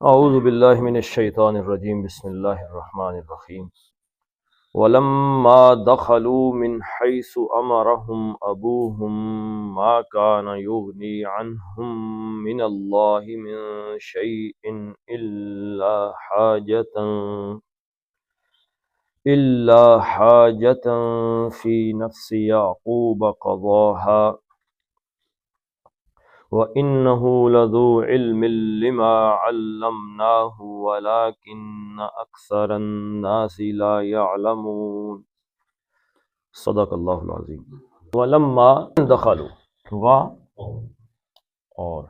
اعوذ باللہ من الشیطان الرجیم بسم اللہ الرحمن الرحیم ولما دخلوا من حیث امرهم ابوهم ما كان يغني عنهم من اللہ من شیء الا حاجة في نفس یعقوب قضاها وَإِنَّهُ لَذُو عِلْمٍ لِمَا عَلَّمْنَاهُ وَلَكِنَّ أَكْثَرَ النَّاسِ لَا يَعْلَمُونَ صدق اللہ العظیم۔ وَلَمَّا دَخَلُوا اور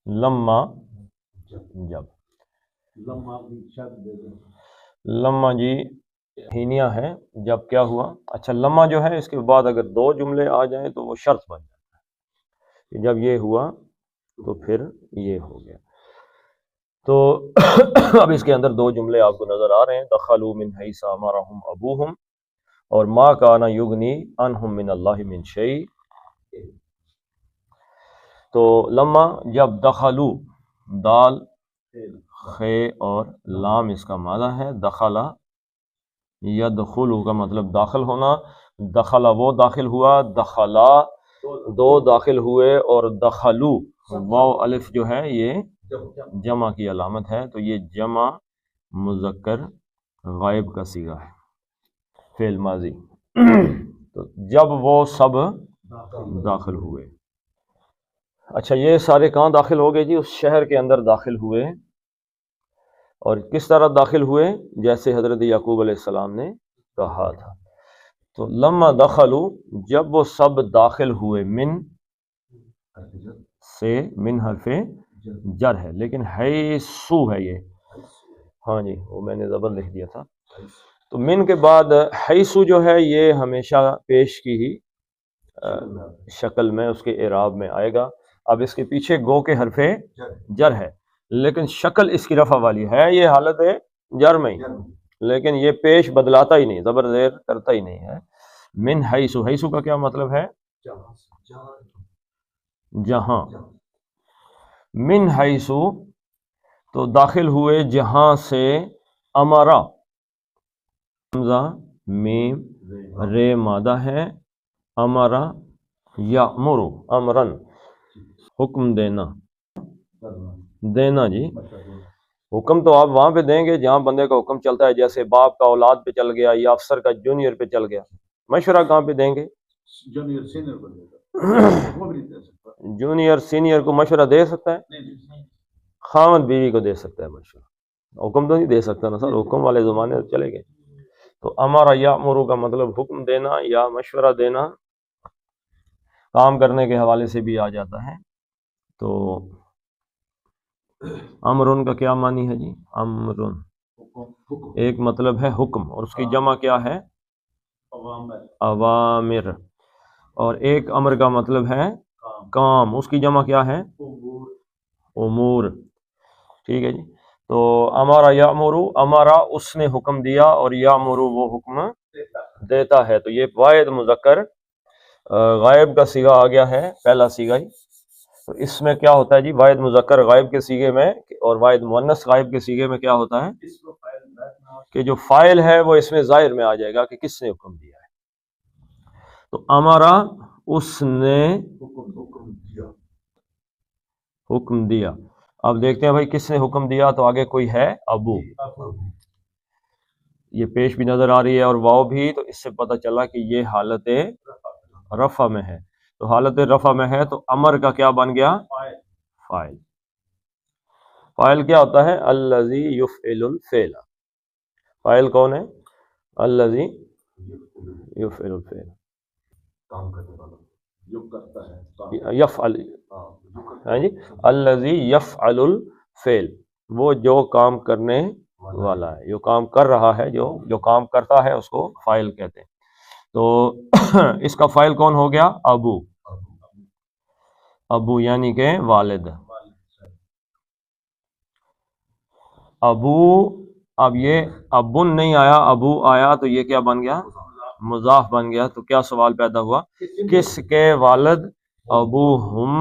لما جب لما جی ہینیہ ہے جب کیا ہوا۔ اچھا لما جو ہے اس کے بعد اگر دو جملے آ جائیں تو وہ شرط بن جائے، جب یہ ہوا تو پھر یہ ہو گیا۔ تو اب اس کے اندر دو جملے آپ کو نظر آ رہے ہیں، دخلوا من حیث امرهم ابوہم اور ما کان یغنی عنہم من اللہ من شیء۔ تو لما جب دخلوا، دال خے اور لام اس کا معنی ہے، دخلا یدخل کا مطلب داخل ہونا، دخلا وہ داخل ہوا، دخلا دو داخل ہوئے، اور دخلو واو الف جو ہے یہ جمع کی علامت ہے، تو یہ جمع مذکر غائب کا صیغہ ہے، فعل ماضی۔ تو جب وہ سب داخل ہوئے، اچھا یہ سارے کہاں داخل ہو گئے جی؟ اس شہر کے اندر داخل ہوئے، اور کس طرح داخل ہوئے؟ جیسے حضرت یعقوب علیہ السلام نے کہا تھا۔ تو لما دخلوا جب وہ سب داخل ہوئے، من سے، من حرف جر ہے لیکن حیثو ہے یہ، ہاں جی وہ میں نے زبر لکھ دیا تھا۔ تو من کے بعد حیثو جو ہے یہ ہمیشہ پیش کی ہی شکل میں اس کے اعراب میں آئے گا۔ اب اس کے پیچھے گو کے حرف جر ہے لیکن شکل اس کی رفع والی ہے، یہ حالت ہے جر میں، لیکن یہ پیش بدلاتا ہی نہیں، زبر زیر کرتا ہی نہیں ہے۔ من حیثو، حیثو کا کیا مطلب ہے؟ جہاں۔ من حیثو تو داخل ہوئے جہاں سے، امرا حمزہ میم رے مادہ ہے، امرا یامرو امرن حکم دینا، دینا جی حکم تو آپ وہاں پہ دیں گے جہاں بندے کا حکم چلتا ہے، جیسے باپ کا اولاد پہ چل گیا یا افسر کا جونیئر پہ چل گیا۔ مشورہ کہاں پہ دیں گے؟ جونیئر سینئر کو مشورہ دے سکتا ہے، خاوند بیوی کو دے سکتا ہے مشورہ، حکم تو نہیں دے سکتا نا سر، حکم والے زمانے چلے گئے۔ تو امر یامر کا مطلب حکم دینا یا مشورہ دینا، کام کرنے کے حوالے سے بھی آ جاتا ہے۔ تو امرن کا کیا معنی ہے جی؟ امرن ایک مطلب ہے حکم، اور اس کی جمع کیا ہے؟ اوامر، اور ایک امر کا مطلب ہے کام، اس کی جمع کیا ہے؟ امور، ٹھیک ہے جی۔ تو امارا یامرو، امارا اس نے حکم دیا، اور یامرو وہ حکم دیتا ہے۔ تو یہ واحد مذکر غائب کا صیغہ آ گیا ہے، پہلا صیغہ ہی۔ تو اس میں کیا ہوتا ہے جی؟ واحد مذکر غائب کے صیغے میں اور واحد مؤنث غائب کے صیغے میں کیا ہوتا ہے کہ جو فاعل ہے وہ اس میں ظاہر میں آ جائے گا کہ کس نے حکم دیا ہے۔ تو امارا اس نے حکم دیا۔ اب دیکھتے ہیں بھائی کس نے حکم دیا، تو آگے کوئی ہے ابو، یہ پیش بھی نظر آ رہی ہے اور واو بھی، تو اس سے پتہ چلا کہ یہ حالت رفع میں ہے۔ تو حالت رفع میں ہے تو امر کا کیا بن گیا؟ فاعل۔ فاعل کیا ہوتا ہے؟ الذی یفعل الفعل، فاعل کون ہے؟ الذی یفعل الفعل، یفعل، ہاں جی، الذی یفعل الفعل، وہ جو کام کرنے والا ہے، جو کام کر رہا ہے، جو کام کرتا ہے اس کو فاعل کہتے ہیں۔ تو اس کا فاعل کون ہو گیا؟ ابو، ابو یعنی کہ والد۔ ابو، اب یہ ابن نہیں آیا، ابو آیا، تو یہ کیا بن گیا؟ مضاف بن گیا۔ تو کیا سوال پیدا ہوا؟ کس کے والد؟ ابو ہم،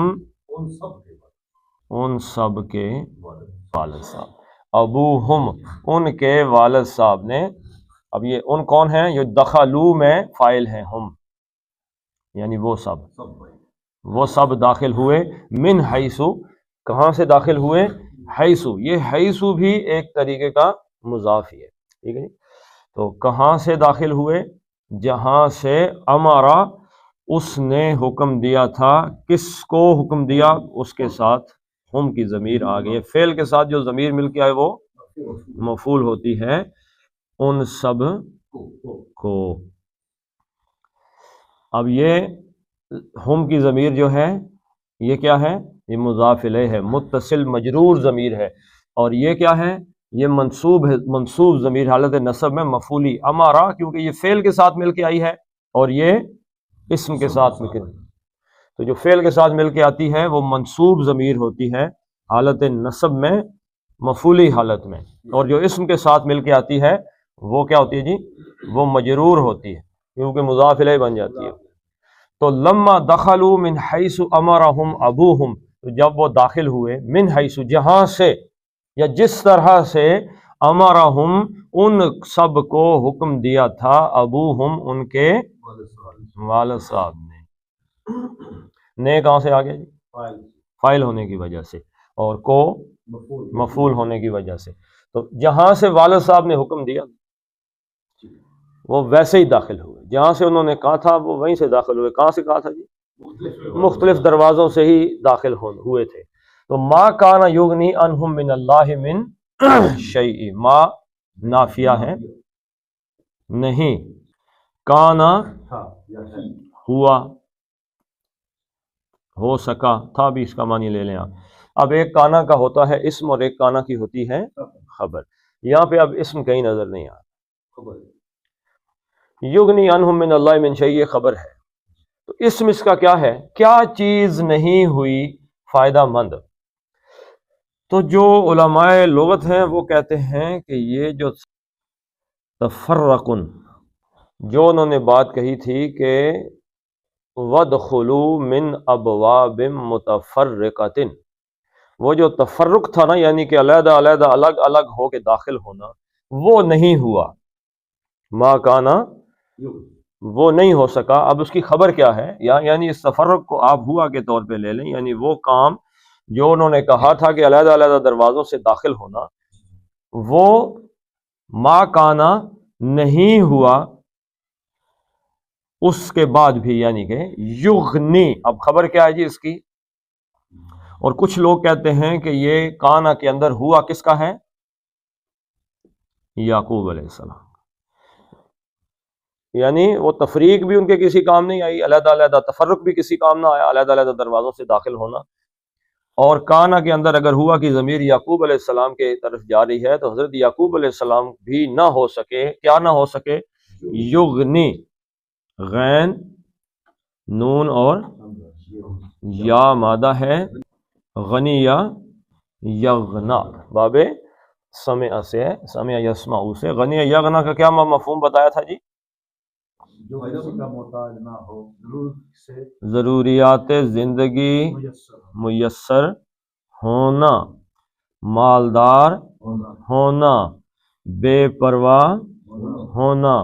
ان سب کے والد صاحب، ابوہم ان کے والد صاحب نے. اب یہ ان کون ہیں؟ یہ دخلو میں فاعل ہیں ہم، یعنی وہ سب داخل ہوئے. من حیثو، کہاں سے داخل ہوئے؟ حیثو. یہ حیثو بھی ایک طریقے کا مضاف ہی ہے، ٹھیک ہے. تو کہاں سے داخل ہوئے؟ جہاں سے امارا اس نے حکم دیا تھا. کس کو حکم دیا؟ اس کے ساتھ ہم کی ضمیر آ گئی. فعل کے ساتھ جو ضمیر مل کے آئے وہ مفعول ہوتی ہے، ان سب کو. اب یہ ہم کی ضمیر جو ہے یہ کیا ہے؟ یہ مضاف الیہ ہے، متصل مجرور ضمیر ہے. اور یہ کیا ہے؟ یہ منصوب ہے، منصوب ضمیر حالت نصب میں مفعولی امارا، کیونکہ یہ فعل کے ساتھ مل کے آئی ہے اور یہ اسم کے ساتھ مل کے. تو جو فعل کے ساتھ مل کے آتی ہے وہ منصوب ضمیر ہوتی ہے حالت نصب میں، مفعولی حالت میں. اور جو اسم کے ساتھ مل کے آتی ہے وہ کیا ہوتی ہے جی؟ وہ مجرور ہوتی ہے، کیونکہ مضاف الیہ بن جاتی ہے. تو لما دخلوا من حیث امرہم ابوہم، تو جب وہ داخل ہوئے، من حیث جہاں سے یا جس طرح سے، امرہم ان سب کو حکم دیا تھا، ابوہم ان کے والد صاحب نے کہاں سے آ گیا جی؟ فاعل ہونے کی وجہ سے، اور کو مفعول ہونے کی وجہ سے. تو جہاں سے والد صاحب نے حکم دیا وہ ویسے ہی داخل ہوئے، جہاں سے انہوں نے کہا تھا وہ وہیں سے داخل ہوئے. کہاں سے کہا تھا جی؟ مختلف دروازوں سے ہی داخل ہوئے تھے. تو ما کان یغنی عنہم من اللہ من شیء، ما نافیہ ہے، نہیں، کانا ہوا، ہو سکا، تھا بھی اس کا معنی لے لیں آپ. اب ایک کانا کا ہوتا ہے اسم اور ایک کانا کی ہوتی ہے خبر. یہاں پہ اب اسم کہیں نظر نہیں آ رہا. یغنی عنہم من اللہ من شیء یہ خبر ہے، تو اسم اس کا کیا ہے؟ کیا چیز نہیں ہوئی فائدہ مند. تو جو علماء لغت ہیں وہ کہتے ہیں کہ یہ جو تفرقن، جو انہوں نے بات کہی تھی کہ وَادْخُلُوا مِنْ أَبْوَابٍ مُتَفَرِّقَةٍ، وہ جو تفرق تھا نا، یعنی کہ علیحدہ علیحدہ الگ الگ ہو کے داخل ہونا، وہ نہیں ہوا. ما کانا، وہ نہیں ہو سکا. اب اس کی خبر کیا ہے؟ یعنی اس تفرق کو آپ ہوا کے طور پہ لے لیں، یعنی وہ کام جو انہوں نے کہا تھا کہ علیحدہ علیحدہ دروازوں سے داخل ہونا، وہ ما کانا نہیں ہوا اس کے بعد بھی، یعنی کہ یغنی. اب خبر کیا ہے جی اس کی؟ اور کچھ لوگ کہتے ہیں کہ یہ کانا کے اندر ہوا کس کا ہے؟ یعقوب علیہ السلام. یعنی وہ تفریق بھی ان کے کسی کام نہیں آئی، علیحدہ علیحدہ تفرق بھی کسی کام نہ آیا، علیحدہ علیحدہ دروازوں سے داخل ہونا. اور کانا کے اندر اگر ہوا کی ضمیر یعقوب علیہ السلام کے طرف جا رہی ہے تو حضرت یعقوب علیہ السلام بھی نہ ہو سکے. کیا نہ ہو سکے؟ یغنی، غین نون اور یا مادہ ہے، غنی یا یغنا، باب سمع سے، سمع یسمع سے. غنی یغنا کا کیا مفہوم بتایا تھا جی؟ جو کسی کا محتاج نہ ہو، ضروریات زندگی میسر ہونا، مالدار ہونا، بے پرواہ ہونا.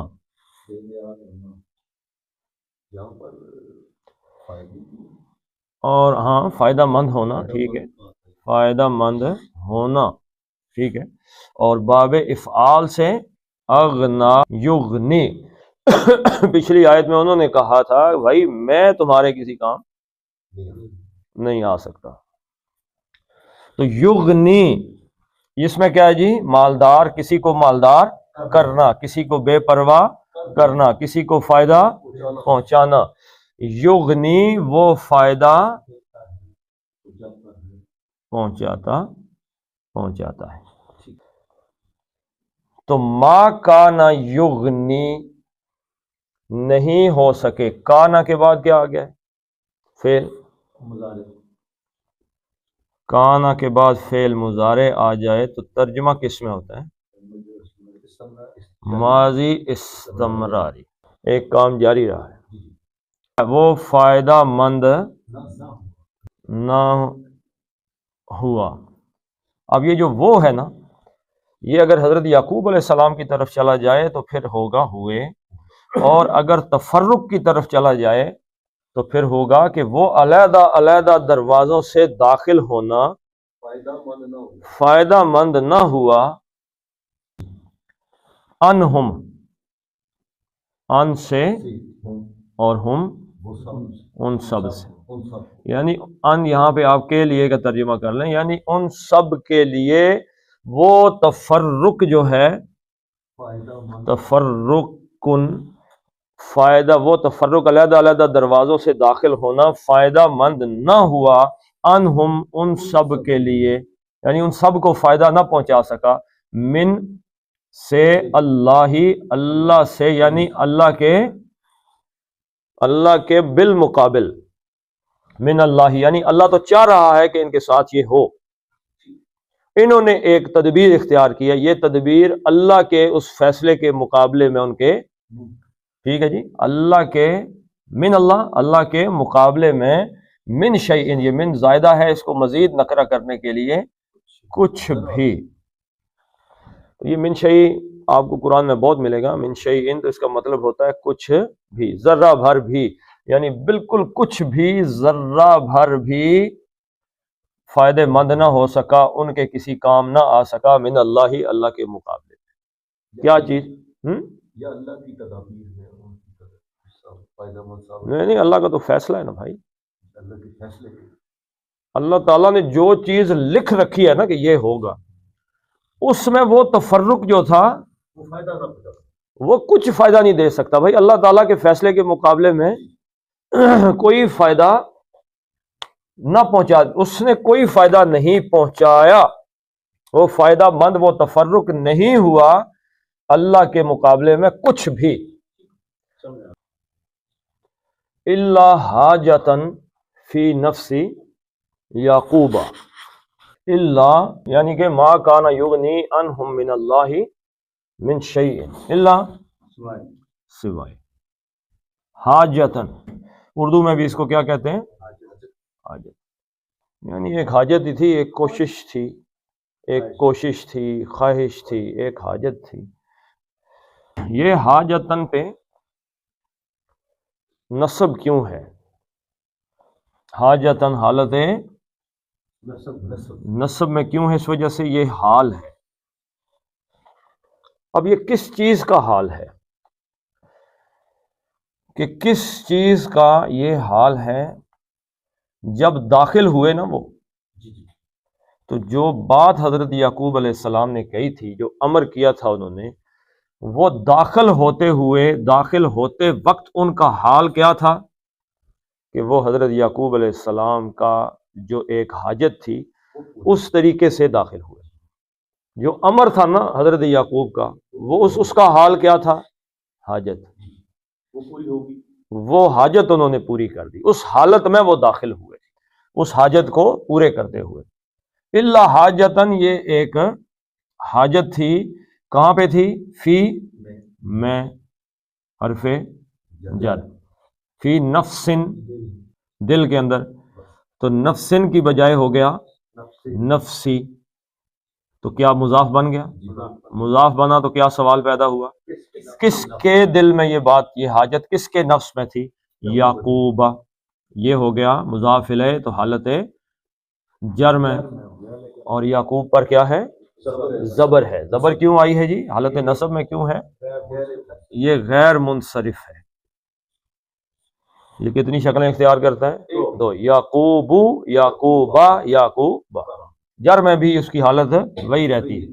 اور ہاں فائدہ مند ہونا، ٹھیک ہے، فائدہ مند ہونا، ٹھیک ہے. اور باب افعال سے اغنا یغنی. پچھلی آیت میں انہوں نے کہا تھا بھائی میں تمہارے کسی کام نہیں آ سکتا. تو یغنی اس میں کیا ہے جی؟ مالدار، کسی کو مالدار کرنا، کسی کو بے پرواہ کرنا، کسی کو فائدہ پہنچانا. یغنی وہ فائدہ پہنچاتا ہے. تو ما کانا یغنی نہیں ہو سکے. کانا کے بعد کیا آ گیا ہے؟ فعل. کانا کے بعد فعل مضارع آ جائے تو ترجمہ کس میں ہوتا ہے؟ ماضی استمراری، ایک کام جاری رہا ہے، وہ فائدہ مند نہ ہوا. اب یہ جو وہ ہے نا، یہ اگر حضرت یعقوب علیہ السلام کی طرف چلا جائے تو پھر ہوگا ہوئے، اور اگر تفرق کی طرف چلا جائے تو پھر ہوگا کہ وہ علیحدہ علیحدہ دروازوں سے داخل ہونا فائدہ مند نہ ہوا، انہم ان سے اور ہم ان سب سے، یعنی ان یہاں پہ آپ کے لیے کا ترجمہ کر لیں، یعنی ان سب کے لیے وہ تفرق جو ہے، تفرقن فائدہ، وہ تفرق علیحدہ علیحدہ دروازوں سے داخل ہونا فائدہ مند نہ ہوا، انہم ان سب کے لیے، یعنی ان سب کو فائدہ نہ پہنچا سکا، من سے اللہ، اللہ سے، یعنی اللہ کے بالمقابل، من اللہ یعنی اللہ تو چاہ رہا ہے کہ ان کے ساتھ یہ ہو، انہوں نے ایک تدبیر اختیار کی ہے، یہ تدبیر اللہ کے اس فیصلے کے مقابلے میں ان کے، ٹھیک ہے جی، اللہ کے من اللہ کے مقابلے میں، من شیئن، یہ من زائدہ ہے، اس کو مزید نکرہ کرنے کے لیے، کچھ بھی، یہ من شیء آپ کو قرآن میں بہت ملے گا، من شیئن تو اس کا مطلب ہوتا ہے کچھ بھی، ذرہ بھر بھی، یعنی بالکل کچھ بھی، ذرہ بھر بھی فائدے مند نہ ہو سکا، ان کے کسی کام نہ آ سکا، من اللہ، اللہ کے مقابلے میں، کیا چیز؟ یا اللہ کی تدابیر ہے، ان کی طرف فائدہ مند ثابت، نہیں اللہ کا تو فیصلہ ہے نا بھائی، اللہ کے فیصلے کے، اللہ تعالیٰ نے جو چیز لکھ رکھی ہے نا کہ یہ ہوگا، اس میں وہ تفرق جو تھا وہ فائدہ نہ پہنچا، وہ کچھ فائدہ نہیں دے سکتا بھائی، اللہ تعالیٰ کے فیصلے کے مقابلے میں کوئی فائدہ نہ پہنچا، اس نے کوئی فائدہ نہیں پہنچایا، وہ فائدہ مند، وہ تفرق نہیں ہوا اللہ کے مقابلے میں کچھ بھی، الا حاجتن فی نفس یعقوب، الا یعنی کہ ما کان یغنی عنہم من اللہ من شیء، الا سوائے، حاجتن اردو میں بھی اس کو کیا کہتے ہیں؟ حاجت، یعنی ایک حاجت ہی تھی، ایک کوشش تھی، ایک کوشش تھی، خواہش تھی، ایک حاجت تھی، یہ حاجتن پہ نصب کیوں ہے؟ حاجتن حالت نصب میں کیوں ہے؟ اس وجہ سے یہ حال ہے۔ اب یہ کس چیز کا حال ہے کہ کس چیز کا یہ حال ہے؟ جب داخل ہوئے نا وہ، تو جو بات حضرت یعقوب علیہ السلام نے کہی تھی، جو امر کیا تھا انہوں نے، وہ داخل ہوتے وقت ان کا حال کیا تھا کہ وہ حضرت یعقوب علیہ السلام کا جو ایک حاجت تھی اس طریقے سے داخل ہوئے، جو امر تھا نا حضرت یعقوب کا، وہ اس کا حال کیا تھا؟ حاجت، وہ پوری ہوگی، وہ حاجت انہوں نے پوری کر دی، اس حالت میں وہ داخل ہوئے، اس حاجت کو پورے کرتے ہوئے۔ الا حاجتن، یہ ایک حاجت تھی، کہاں پہ تھی؟ فی میں حرف جر، فی نفسن دل کے اندر، تو نفسن کی بجائے ہو گیا نفسی، تو کیا مضاف بن گیا؟ مضاف بنا تو کیا سوال پیدا ہوا؟ کس کے دل میں یہ بات، یہ حاجت کس کے نفس میں تھی؟ یعقوب، یہ ہو گیا مضاف الیہ، تو حالت جر میں، اور یعقوب پر کیا ہے؟ زبر ہے۔ زبر کیوں آئی ہے جی؟ حالت نصب میں کیوں ہے؟ یہ غیر منصرف ہے، یہ کتنی شکلیں اختیار کرتا ہے؟ دو، یعقوب، یعقوبہ، یعقوب، جر میں بھی اس کی حالت وہی رہتی ہے۔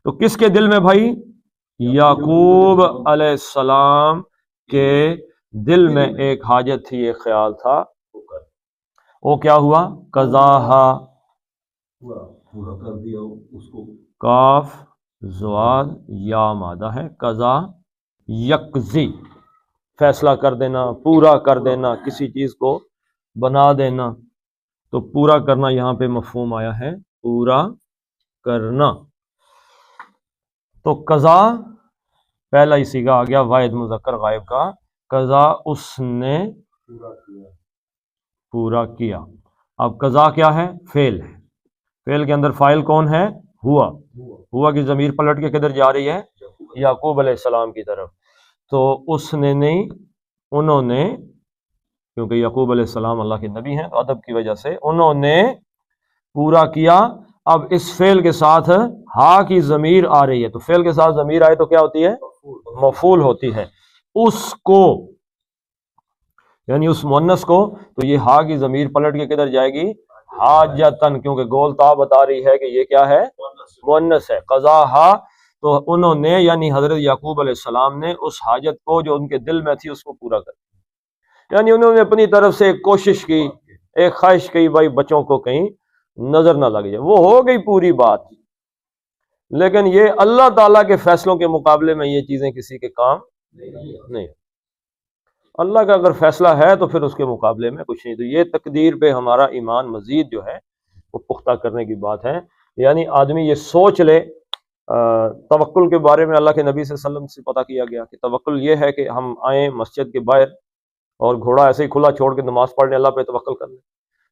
تو کس کے دل میں بھائی؟ یعقوب علیہ السلام کے دل میں ایک حاجت تھی، ایک خیال تھا، وہ کیا ہوا؟ قضاہا، پورا کر دیا اس کو، کاف زواد یا مادہ ہے، قضا یقضی، فیصلہ کر دینا، پورا کر دینا، کسی چیز کو بنا دینا، تو پورا کرنا یہاں پہ مفہوم آیا ہے، پورا کرنا۔ تو قضا پہلا ہی صیغہ آ گیا واحد مذکر غائب کا، قضا اس نے پورا کیا، پورا کیا۔ اب قضا کیا ہے؟ فعل ہے، فعل کے اندر فاعل کون ہے؟ ہوا. ہوا کی ضمیر پلٹ کے کدھر جا رہی ہے؟ یعقوب علیہ السلام کی طرف. تو اس نے نہیں، انہوں نے، کیونکہ یعقوب علیہ السلام اللہ کے نبی ہیں تو ادب کی وجہ سے انہوں نے پورا کیا. اب اس فعل کے ساتھ ہا کی ضمیر آ رہی ہے، تو فعل کے ساتھ ضمیر آئے تو کیا ہوتی ہے؟ مفعول ہوتی ہے. اس کو یعنی اس مؤنث کو، تو یہ ہا کی ضمیر پلٹ کے کدھر جائے گی؟ حاجتن، کیونکہ گول تا بتا رہی ہے کہ یہ کیا ہے؟ مؤنث ہے. قضا ہا، تو انہوں نے یعنی حضرت یعقوب علیہ السلام نے اس حاجت کو جو ان کے دل میں تھی اس کو پورا کر دیا. یعنی انہوں نے اپنی طرف سے ایک کوشش کی، ایک خواہش کی، بھائی بچوں کو کہیں نظر نہ لگ جائے. وہ ہو گئی پوری بات، لیکن یہ اللہ تعالیٰ کے فیصلوں کے مقابلے میں یہ چیزیں کسی کے کام نہیں. اللہ کا اگر فیصلہ ہے تو پھر اس کے مقابلے میں کچھ نہیں. تو یہ تقدیر پہ ہمارا ایمان مزید جو ہے وہ پختہ کرنے کی بات ہے. یعنی آدمی یہ سوچ لے. توکل کے بارے میں اللہ کے نبی صلی اللہ علیہ وسلم سے پتہ کیا گیا کہ توکل یہ ہے کہ ہم آئیں مسجد کے باہر اور گھوڑا ایسے ہی کھلا چھوڑ کے نماز پڑھنے، اللہ پہ توکل کر لیں.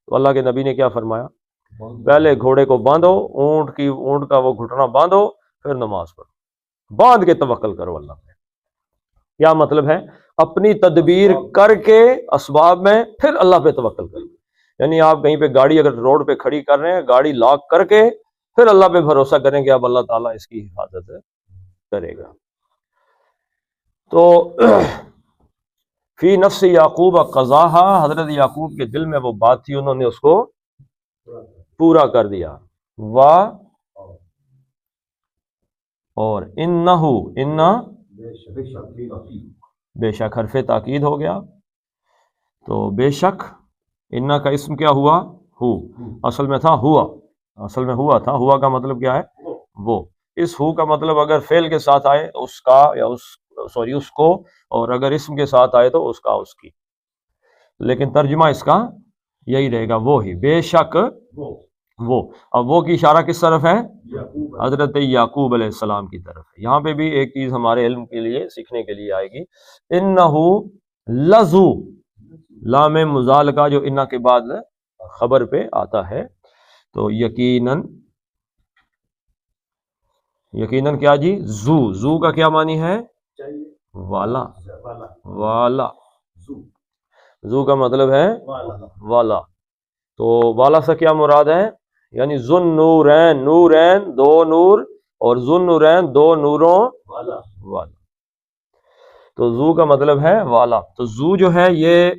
تو اللہ کے نبی نے کیا فرمایا؟ پہلے گھوڑے کو باندھو، اونٹ کا وہ گھٹنا باندھو، پھر نماز پڑھو، باندھ کے توکل کرو اللہ پہ. کیا مطلب ہے؟ اپنی تدبیر کر کے اسباب میں پھر اللہ پہ توکل کرو. یعنی آپ کہیں پہ گاڑی اگر روڈ پہ کھڑی کر رہے ہیں، گاڑی لاک کر کے پھر اللہ پہ بھروسہ کریں کہ اب اللہ تعالیٰ اس کی حفاظت کرے گا. تو فی نفس یعقوب قضاہا، حضرت یعقوب کے دل میں وہ بات تھی، انہوں نے اس کو پورا کر دیا. اور انہو، انا بے شک حرف تاکید ہو گیا. تو بے شک انا کا اسم کیا ہوا؟ ہو. اصل میں تھا ہوا، اصل میں ہوا تھا. ہوا کا مطلب کیا ہے؟ وہ. اس ہو کا مطلب اگر فعل کے ساتھ آئے اس کا، یا اس کو، اور اگر اسم کے ساتھ آئے تو اس کا، اس کی. لیکن ترجمہ اس کا یہی رہے گا، وہ ہی. بے شک وہ. اب وہ کی اشارہ کس طرف ہے؟ حضرت یعقوب علیہ السلام کی طرف. یہاں پہ بھی ایک چیز ہمارے علم کے لیے، سیکھنے کے لیے آئے گی. انہو لذو، لام مزال کا جو انہ کے بعد خبر پہ آتا ہے، تو یقیناً کیا جی؟ زو کا کیا معنی ہے؟ والا. زو کا مطلب ہے والا. تو والا سے کیا مراد ہے؟ یعنی ذن نورین، نورین دو نور، اور ذن نورین دو نوروں والا. تو زو کا مطلب ہے والا. تو زو جو ہے یہ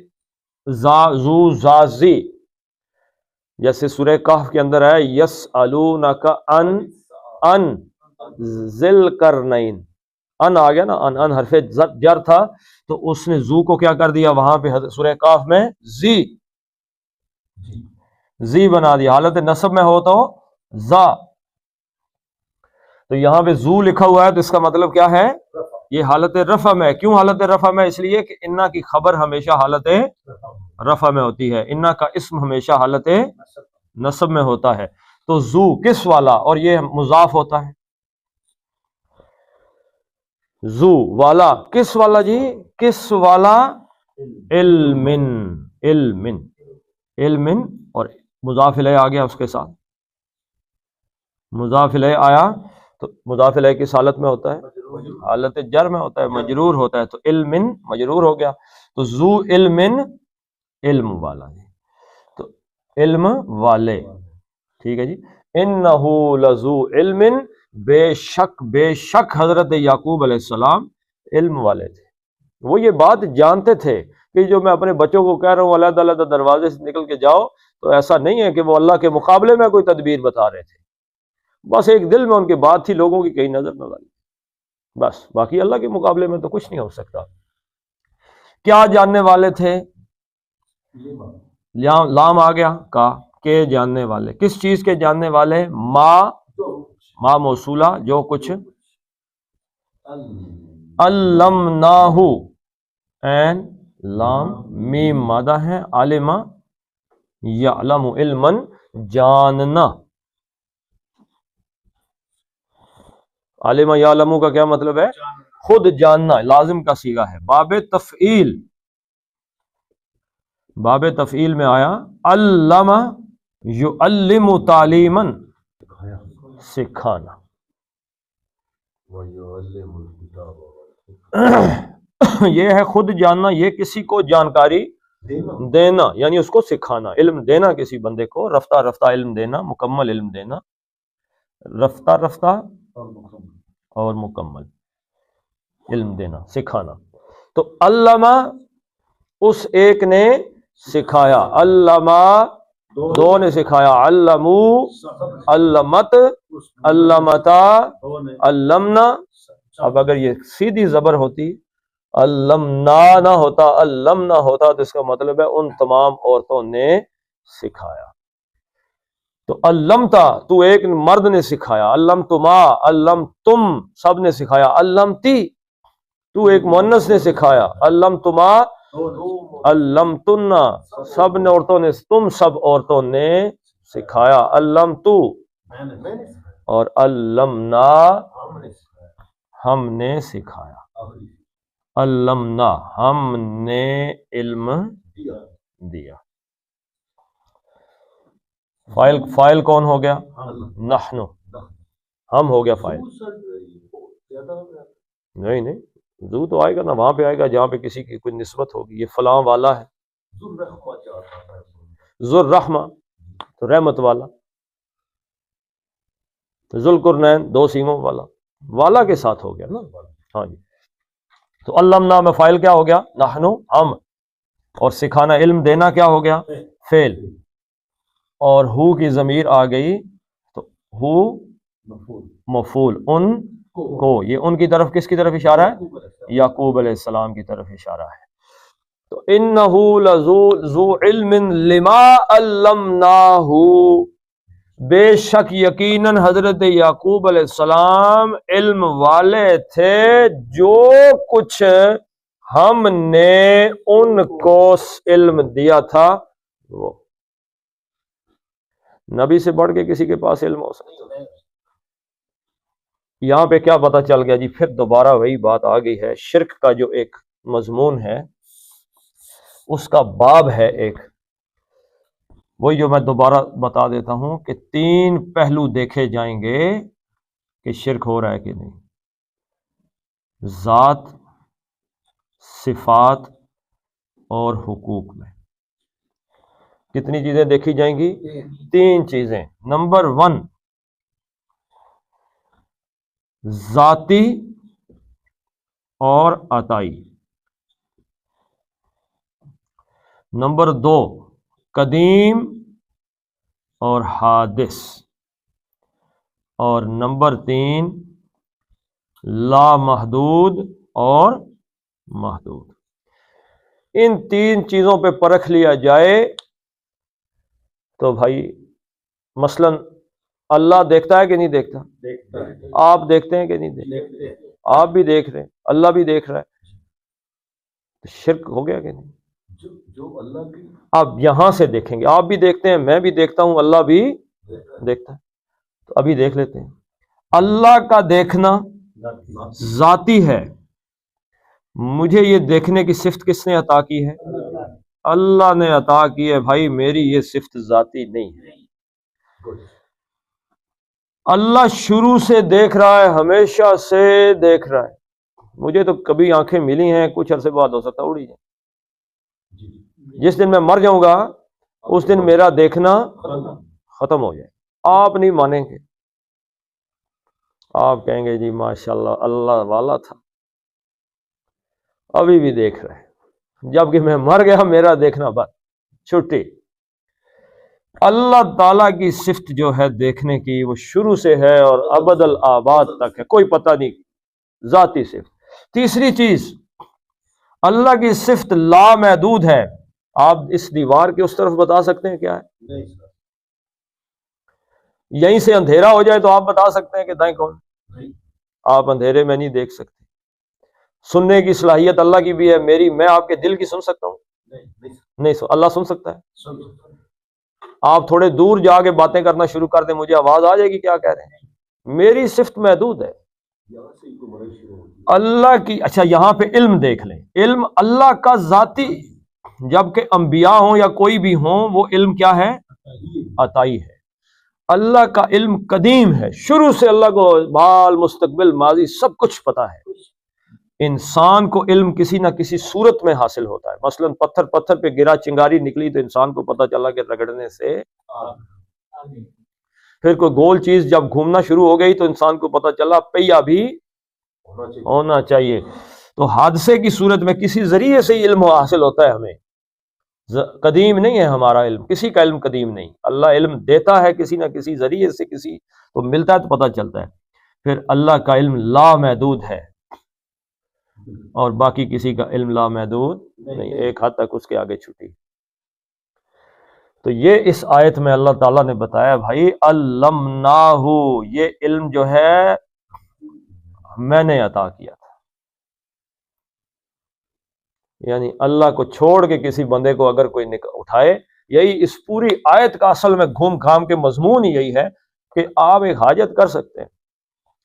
زو زازی، جیسے سورہ کہف کے اندر ہے یسألونک ان ذل قرنین. ان آ گیا نا، ان حرف جر تھا، تو اس نے زو کو کیا کر دیا وہاں پہ سورہ کہف میں؟ زی بنا دیا. حالت نصب میں ہو تو زا. تو یہاں پہ زو لکھا ہوا ہے تو اس کا مطلب کیا ہے؟ یہ حالت رفع میں. کیوں حالت رفع میں؟ اس لیے کہ انا کی خبر ہمیشہ حالت رفع میں ہوتی ہے، انا کا اسم ہمیشہ حالت نصب میں ہوتا ہے. تو زو کس والا، اور یہ مضاف ہوتا ہے. زو والا، کس والا جی؟ کس والا؟ علم. اور مضاف الیہ آ گیا اس کے ساتھ. مضاف الیہ آیا تو مضاف الیہ کس حالت میں ہوتا ہے؟ حالت جر میں ہوتا ہے، مجرور ہوتا ہے. تو علم مجرور ہو گیا. تو ذو علم، علم والا. تو علم والے، ٹھیک ہے جی. انہو لذو علم، بے شک حضرت یعقوب علیہ السلام علم والے تھے. وہ یہ بات جانتے تھے کہ جو میں اپنے بچوں کو کہہ رہا ہوں علیحدہ علیحدہ دروازے سے نکل کے جاؤ، تو ایسا نہیں ہے کہ وہ اللہ کے مقابلے میں کوئی تدبیر بتا رہے تھے. بس ایک دل میں ان کی بات تھی، لوگوں کی کہیں نظر نہ لگی، بس. باقی اللہ کے مقابلے میں تو کچھ نہیں ہو سکتا. کیا جاننے والے تھے؟ لام آ گیا کا، کے جاننے والے. کس چیز کے جاننے والے؟ ما موصولہ، جو کچھ. علمناہ، این لام میم مادہ ہے. علم یعلم علما، جاننا. علم یعلم کا کیا مطلب ہے؟ خود جاننا، لازم کا صیغہ ہے. باب تفعیل میں آیا علم یعلم تعلیما، سکھانا. وَيُعَلِّمُ الْكِتَابَ وَالْحِكْمَةَ یہ ہے خود جاننا، یہ کسی کو جانکاری دینا، یعنی اس کو سکھانا، علم دینا کسی بندے کو، رفتہ رفتہ علم دینا، مکمل علم دینا، رفتہ رفتہ اور مکمل علم دینا، سکھانا. تو علامہ اس ایک نے سکھایا، علامہ دو نے سکھایا، علمو، علمت، علمتا، علمنا. اب اگر یہ سیدھی زبر ہوتی، علمنا نہ ہوتا، علمنا ہوتا، تو اس کا مطلب ہے ان تمام عورتوں نے سکھایا. تو علمتا تو ایک مرد نے سکھایا، علمتما، علمتم سب نے سکھایا، علمتی تو ایک مؤنث نے سکھایا، علمتما، علمتن سب نے عورتوں نے، تم سب عورتوں نے سکھایا، علمتو اور علمنا ہم نے سکھایا، علمنا ہم نے علم دیا. فائل کون ہو گیا؟ نحن، ہم ہو گیا فائل. نہیں ذو تو آئے گا نا، وہاں پہ آئے گا جہاں پہ کسی کی کوئی نسبت ہوگی. یہ فلاں والا ہے، ذو الرحمہ تو رحمت والا، ذو القرنین دو سینگوں والا، والا کے ساتھ ہو گیا نا. ہاں جی. تو علمنا میں فائل کیا ہو گیا؟ نحن، ہم، اور سکھانا علم دینا کیا ہو گیا؟ فعل. اور ہو کی ضمیر آ گئی تو ہو مفعول، ان کو، یہ ان کی طرف کس کی طرف اشارہ ہے؟ یعقوب علیہ السلام کی طرف اشارہ ہے. تو انہ لذو علم لما علمناہ، بے شک یقیناً حضرت یعقوب علیہ السلام علم والے تھے جو کچھ ہم نے ان کو علم دیا تھا. وہ نبی سے بڑھ کے کسی کے پاس علم ہو سکتا ہے. یہاں پہ کیا پتہ چل گیا جی؟ پھر دوبارہ وہی بات آ گئی ہے، شرک کا جو ایک مضمون ہے اس کا باب ہے ایک، وہی جو میں دوبارہ بتا دیتا ہوں کہ 3 پہلو دیکھے جائیں گے کہ شرک ہو رہا ہے کہ نہیں. ذات، صفات اور حقوق میں کتنی چیزیں دیکھی جائیں گی؟ 3 چیزیں. نمبر 1 ذاتی اور عطائی. نمبر 2 قدیم اور حادث. اور نمبر 3 لامحدود اور محدود. ان 3 چیزوں پہ پرکھ لیا جائے تو بھائی مثلا اللہ دیکھتا ہے کہ نہیں دیکھتا؟ آپ دیکھتے ہیں کہ نہیں دیکھتے؟ آپ بھی دیکھ رہے ہیں، اللہ بھی دیکھ رہا ہے. شرک ہو گیا کہ نہیں؟ جو اللہ کی آپ یہاں سے دیکھیں گے، آپ بھی دیکھتے ہیں، میں بھی دیکھتا ہوں، اللہ بھی دیکھتا ہے. تو ابھی دیکھ لیتے ہیں. اللہ کا دیکھنا ذاتی ہے. مجھے یہ دیکھنے کی صفت کس نے عطا کی ہے؟ اللہ نے عطا کی ہے. بھائی میری یہ صفت ذاتی نہیں ہے. اللہ شروع سے دیکھ رہا ہے، ہمیشہ سے دیکھ رہا ہے. مجھے تو کبھی آنکھیں ملی ہیں، کچھ عرصے بعد ہو سکتا اڑی جائیں. جس دن میں مر جاؤں گا اس دن میرا دیکھنا ختم ہو جائے. آپ نہیں مانیں گے، آپ کہیں گے جی ماشاءاللہ اللہ والا تھا، ابھی بھی دیکھ رہے ہیں، جبکہ میں مر گیا میرا دیکھنا بس چھٹی. اللہ تعالیٰ کی صفت جو ہے دیکھنے کی وہ شروع سے ہے اور ابد الآباد تک ہے، کوئی پتہ نہیں، ذاتی صفت. تیسری چیز اللہ کی صفت لامحدود ہے. آپ اس دیوار کے اس طرف بتا سکتے ہیں کیا ہے؟ یہیں سے اندھیرا ہو جائے تو آپ بتا سکتے ہیں کہ دائیں کون؟ آپ اندھیرے میں نہیں دیکھ سکتے. سننے کی صلاحیت اللہ کی بھی ہے، میری، میں آپ کے دل کی سن سکتا ہوں؟ نہیں. اللہ سن سکتا ہے. آپ تھوڑے دور جا کے باتیں کرنا شروع کر دیں، مجھے آواز آ جائے گی کیا کہہ رہے ہیں. میری صفت محدود ہے اللہ کی. اچھا یہاں پہ علم دیکھ لیں، علم اللہ کا ذاتی، جبکہ انبیاء ہوں یا کوئی بھی ہوں وہ علم کیا ہے؟ عطائی ہے. اللہ کا علم قدیم ہے، شروع سے اللہ کو حال مستقبل ماضی سب کچھ پتا ہے۔ انسان کو علم کسی نہ کسی صورت میں حاصل ہوتا ہے، مثلا پتھر پہ گرا چنگاری نکلی تو انسان کو پتا چلا کہ رگڑنے سے، پھر کوئی گول چیز جب گھومنا شروع ہو گئی تو انسان کو پتا چلا پہیا بھی ہونا چاہیے۔ تو حادثے کی صورت میں کسی ذریعے سے ہی علم حاصل ہوتا ہے ہمیں، قدیم نہیں ہے ہمارا علم، کسی کا علم قدیم نہیں، اللہ علم دیتا ہے کسی نہ کسی ذریعے سے، کسی کو ملتا ہے تو پتہ چلتا ہے۔ پھر اللہ کا علم لامحدود ہے اور باقی کسی کا علم لامحدود نہیں، ایک حد تک اس کے آگے چھٹی۔ تو یہ اس آیت میں اللہ تعالیٰ نے بتایا بھائی علمناہ، یہ علم جو ہے میں نے عطا کیا تھا، یعنی اللہ کو چھوڑ کے کسی بندے کو اگر کوئی اٹھائے، یہی اس پوری آیت کا اصل میں گھوم گھام کے مضمون یہی ہے کہ آپ ایک حاجت کر سکتے ہیں،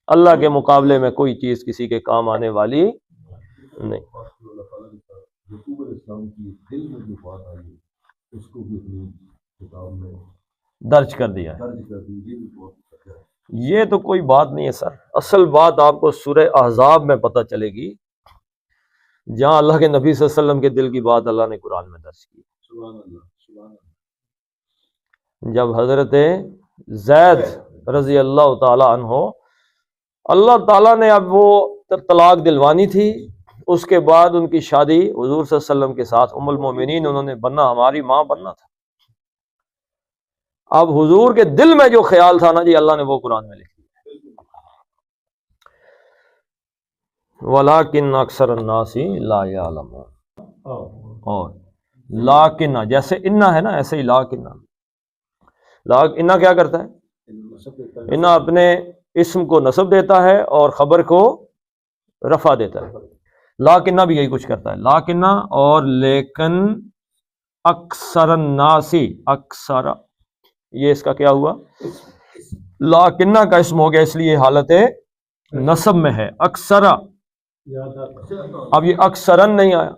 اللہ کے مقابلے میں کوئی چیز کسی کے کام آنے والی نہیں۔ اللہ تعالیٰ نے یعقوب علیہ السلام کی دل میں جو بات آئی اس کو بھی اپنی کتاب میں درج کر دیا ہے۔ درج کر دی، یہ بھی بہت اچھا ہے۔ یہ تو کوئی بات نہیں ہے سر، اصل بات آپ کو سورہ احزاب میں پتہ چلے گی، جہاں اللہ کے نبی صلی اللہ علیہ وسلم کے دل کی بات اللہ نے قرآن میں درج کی۔ سبحان اللہ، سبحان اللہ۔ جب حضرت زید رضی اللہ تعالی عنہ، اللہ تعالیٰ نے اب وہ طلاق دلوانی تھی، اس کے بعد ان کی شادی حضور صلی اللہ علیہ وسلم کے ساتھ ام المومنین انہوں نے بننا، ہماری ماں بننا تھا۔ اب حضور کے دل میں جو خیال تھا نا جی، اللہ نے وہ قرآن میں لکھ دیا۔ وَلَٰكِنَّ أَكْثَرَ النَّاسِ لَا يَعْلَمُونَ، اور لاکن جیسے انا ہے نا، ایسے ہی لاکن، انا کیا کرتا ہے؟ انا اپنے اسم کو نصب دیتا ہے اور خبر کو رفع دیتا ہے۔ لاکنہ بھی یہی کچھ کرتا ہے، لاکنہ اور لیکن اکثر الناس، اکثر یہ اس کا کیا ہوا؟ لاکنہ کا اسم ہو گیا، اس لیے حالت نصب میں ہے، اکثر۔ اب یہ اکثرن نہیں آیا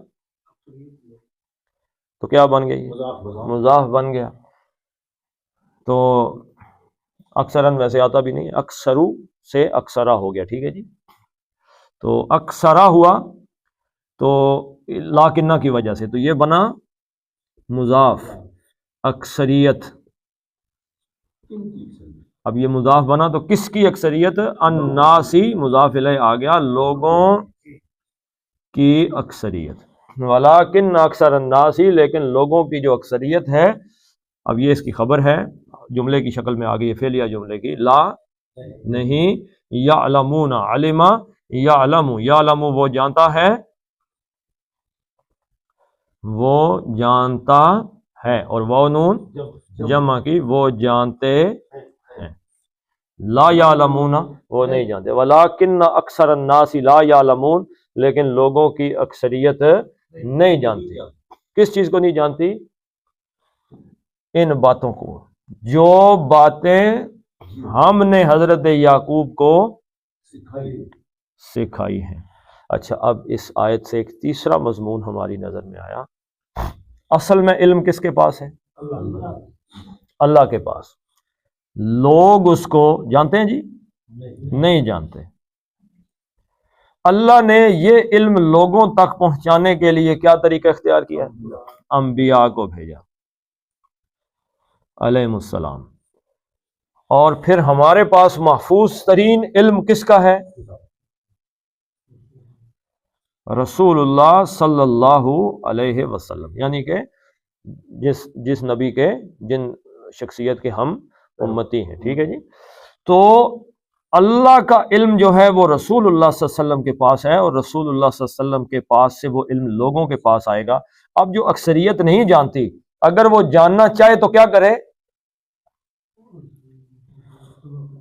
تو کیا بن گئی؟ مضاف بن گیا۔ تو اکثرن ویسے آتا بھی نہیں، اکثرو سے اکثرا ہو گیا، ٹھیک ہے جی۔ تو اکثرا ہوا تو لاکنہ کی وجہ سے، تو یہ بنا مضاف، اکثریت۔ اب یہ مضاف بنا تو کس کی اکثریت؟ الناسی، مضاف الیہ آ گیا، لوگوں کی اکثریت۔ ولیکن اکثر الناس، لیکن لوگوں کی جو اکثریت ہے، اب یہ اس کی خبر ہے، جملے کی شکل میں آ گئی ہے، فعلیہ جملے کی، لا نہیں، یعلمون، علم یعلم، یعلم وہ جانتا ہے، وہ جانتا ہے، اور وہ نون جمع کی، وہ جانتے ہیں، لا یعلمون وہ نہیں جانتے، ولیکن اکثر الناس لا یعلمون، لیکن لوگوں کی اکثریت نہیں جانتی۔ کس چیز کو نہیں جانتی؟ ان باتوں کو، جو باتیں ہم نے حضرت یعقوب کو سکھائی ہیں۔ اچھا، اب اس آیت سے ایک تیسرا مضمون ہماری نظر میں آیا، اصل میں علم کس کے پاس ہے؟ اللہ کے پاس۔ لوگ اس کو جانتے ہیں جی؟ نہیں جانتے۔ اللہ نے یہ علم لوگوں تک پہنچانے کے لیے کیا طریقہ اختیار کیا؟ انبیاء کو بھیجا علیہم السلام، اور پھر ہمارے پاس محفوظ ترین علم کس کا ہے؟ رسول اللہ صلی اللہ علیہ وسلم، یعنی کہ جس نبی کے، جن شخصیت کے ہم امتی ہیں، ٹھیک ہے جی۔ تو اللہ کا علم جو ہے وہ رسول اللہ صلی اللہ علیہ وسلم کے پاس ہے، اور رسول اللہ صلی اللہ علیہ وسلم کے پاس سے وہ علم لوگوں کے پاس آئے گا۔ اب جو اکثریت نہیں جانتی، اگر وہ جاننا چاہے تو کیا کرے؟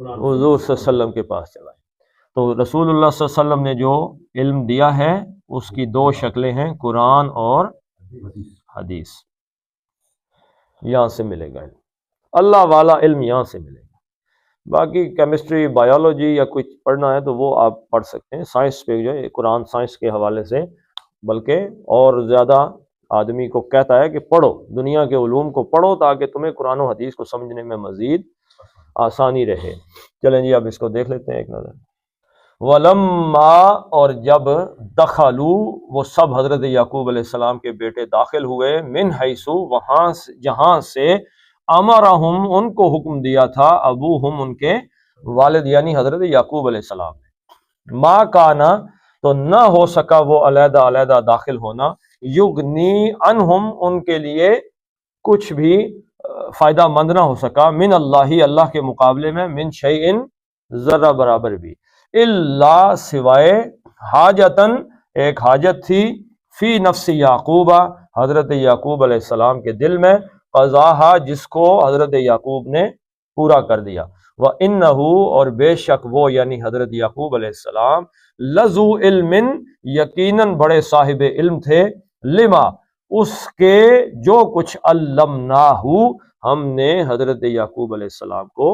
حضور صلی اللہ علیہ وسلم کے پاس چلائے۔ تو رسول اللہ صلی اللہ علیہ وسلم نے جو علم دیا ہے اس کی دو شکلیں ہیں، قرآن اور حدیث۔ یہاں سے ملے گا علم، اللہ والا علم یہاں سے ملے گا۔ باقی کیمسٹری، بایولوجی یا کچھ پڑھنا ہے تو وہ آپ پڑھ سکتے ہیں، سائنس پہ جو ہے قرآن سائنس کے حوالے سے، بلکہ اور زیادہ آدمی کو کہتا ہے کہ پڑھو، دنیا کے علوم کو پڑھو تاکہ تمہیں قرآن و حدیث کو سمجھنے میں مزید آسانی رہے۔ چلیں جی اب اس کو دیکھ لیتے ہیں ایک نظر۔ ولما، اور جب دخلوا، وہ سب حضرت یعقوب علیہ السلام کے بیٹے داخل ہوئے، من حیث، وہاں جہاں سے، امرہم، ان کو حکم دیا تھا، ابوہم، ان کے والد یعنی حضرت یعقوب علیہ السلام نے، ما کانا، تو نہ ہو سکا وہ علیحدہ علیحدہ داخل ہونا، یغنی عنہم، ان کے لیے کچھ بھی فائدہ مند نہ ہو سکا، من اللہ، اللہ کے مقابلے میں، من شیئن، ذرہ برابر بھی، الا، سوائے، حاجتن، ایک حاجت تھی، فی نفس یعقوب، حضرت یعقوب علیہ السلام کے دل میں، قضاہا، جس کو حضرت یعقوب نے پورا کر دیا، وَإِنَّهُ، اور بے شک وہ یعنی حضرت یعقوب علیہ السلام، لذو علم، یقیناً بڑے صاحب علم تھے، لما، اس کے جو کچھ علمناہ، ہم نے حضرت یعقوب علیہ السلام کو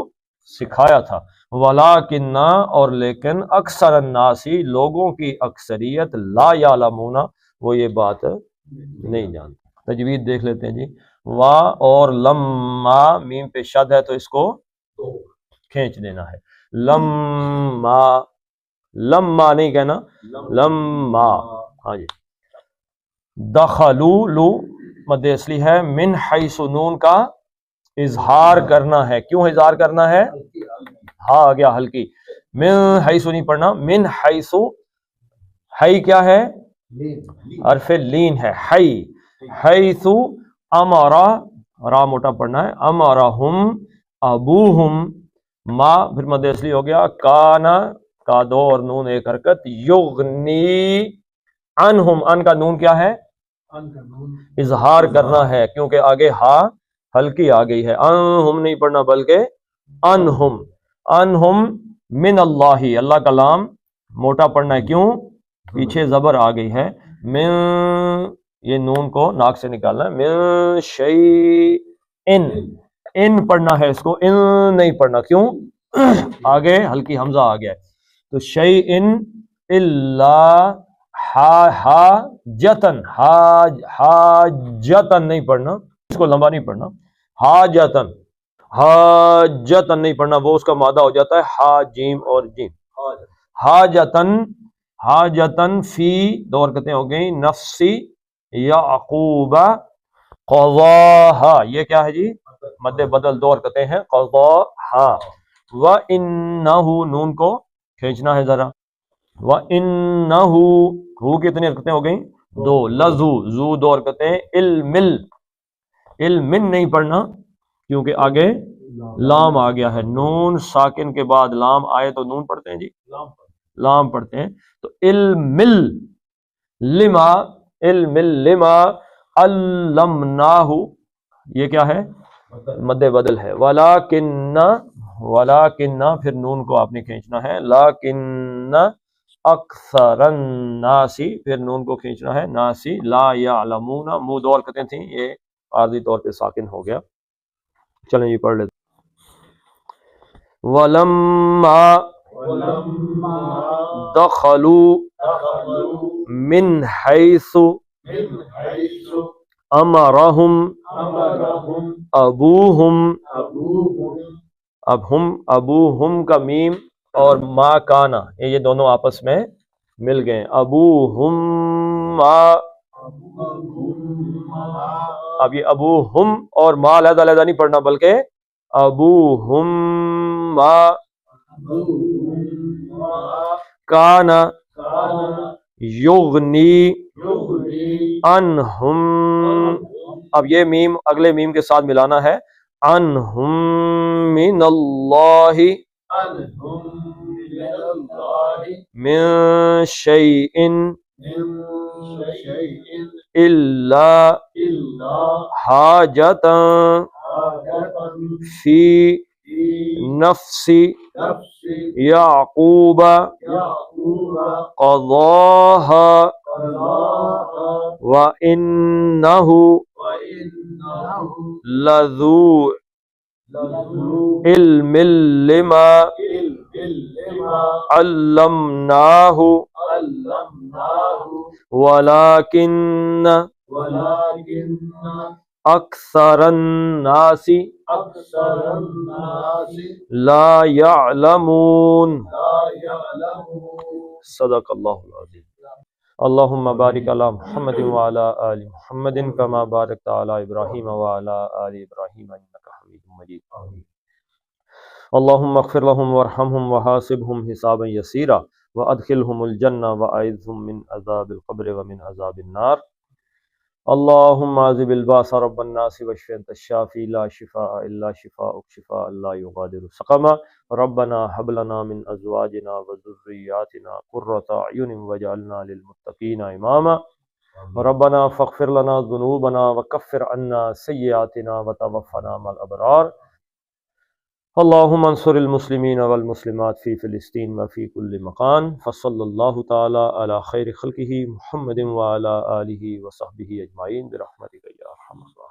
سکھایا تھا، ولیکن، اور لیکن، اکثر الناس، لوگوں کی اکثریت، لا یعلمون، وہ یہ بات نہیں جانتے۔ تجوید دیکھ لیتے ہیں جی۔ وا اور لما، میم پہ شد ہے تو اس کو کھینچ دینا ہے، لما، لما نہیں کہنا، لما، ہاں جی۔ دخلو، لو مد اصلی ہے، من حیث، نون کا اظہار کرنا ہے، کیوں اظہار کرنا ہے؟ ہاں آ گیا ہلکی، من حیث نہیں پڑھنا، من حیث، حی کیا ہے؟ حرف لین ہے، حی، حیث امرا، را موٹا پڑھنا ہے، امرہم ابوہم، ما پھر مد اصلی ہو گیا، کانا، کا دو اور نون ایک حرکت، یغنی عنہم، ان کا نون کیا ہے؟ اظہار کرنا ہے، کیونکہ آگے ہا ہلکی آ گئی ہے، انہم نہیں پڑھنا بلکہ انہم، انہم من اللہ، اللہ کا لام موٹا پڑھنا ہے، کیوں؟ پیچھے زبر آ گئی ہے، من، یہ نون کو ناک سے نکالنا ہے، من شیئن، ان پڑھنا ہے اس کو، ان نہیں پڑھنا، کیوں؟ آگے ہلکی حمزہ آ گیا ہے، تو شیئن الا حاجتن، حاجتن نہیں پڑھنا، اس کو لمبا نہیں پڑھنا، حاجتن، حاجتن نہیں پڑھنا، وہ اس کا مادہ ہو جاتا ہے ہا جیم اور جیم، حاجتن، حاجتن فی، دو حرکتیں ہو گئیں، نفسی یعقوب، قضاہا، یہ کیا ہے جی؟ مد بدل، دو حرکتیں ہیں، قضاہا، وَإِنَّهُ، نون کو کھینچنا ہے ذرا، وَإِنَّهُ، ہو کتنی حرکتیں ہو گئیں؟ دو، لذو، زو دو حرکتیں، علمل، علمن نہیں پڑھنا کیونکہ آگے لام آ گیا ہے، نون ساکن کے بعد لام آئے تو نون پڑھتے ہیں جی، لام پڑھتے ہیں، تو علمل، لما، علمل لما علمناہ، یہ کیا ہے؟ مد بدل ہے، ولیکن، ولیکن، پھر نون کو آپ نے کھینچنا ہے، لیکن اکثر الناس، پھر نون کو کھینچنا ہے، ناسی، لا یعلمون، منہ دو حرکتیں تھیں، یہ عارضی طور پہ ساکن ہو گیا۔ چلیں یہ پڑھ لیتے، ولما دخلوا من حیث امرہم ابوہم، اب ہم، ابوہم کا میم اور ما کانا، یہ دونوں آپس میں مل گئے، ابوہم ما، اب یہ ابوہم اور ما علیحدہ علیحدہ نہیں پڑھنا بلکہ ابوہم ما کانا یغنی عنہم، اب یہ میم اگلے میم کے ساتھ ملانا ہے، عنہم من اللہ من شیئن الا حاجتا فی نفس یعقوب قضاها وَإِنَّهُ لذو علم لما علمناہ ولكن اکثر الناس أكثر الناس لا يعلمون. لا يعلمون. صدق اللہ العظیم. اللہم بارک علی محمد وعلی آل محمد کما بارکت علی ابراہیم وعلی آل ابراہیم انک حمید مجید. اللہم اغفر لهم وارحمهم وحاسبهم حسابا یسیرا وادخلهم الجنہ واعذهم من عذاب القبر ومن عذاب النار. اللہم عذب الباس رب الناس واشف انت الشافی لا شفاء الا شفاءک شفاء لا یغادر سقما. ربنا هب لنا من ازواجنا وذرياتنا قرة اعین واجعلنا للمتقین اماما. ربنا فاغفر لنا ذنوبنا وکفر عنا سیئاتنا وتوفنا مع الابرار. اللہم انصر المسلمین والمسلمات فی فلسطین وفی کل مکان. فصلی اللہ تعالی علی خیر خلقہ محمد وعلی آلہ وصحبہ اجمعین برحمتک یا ارحم الراحمین.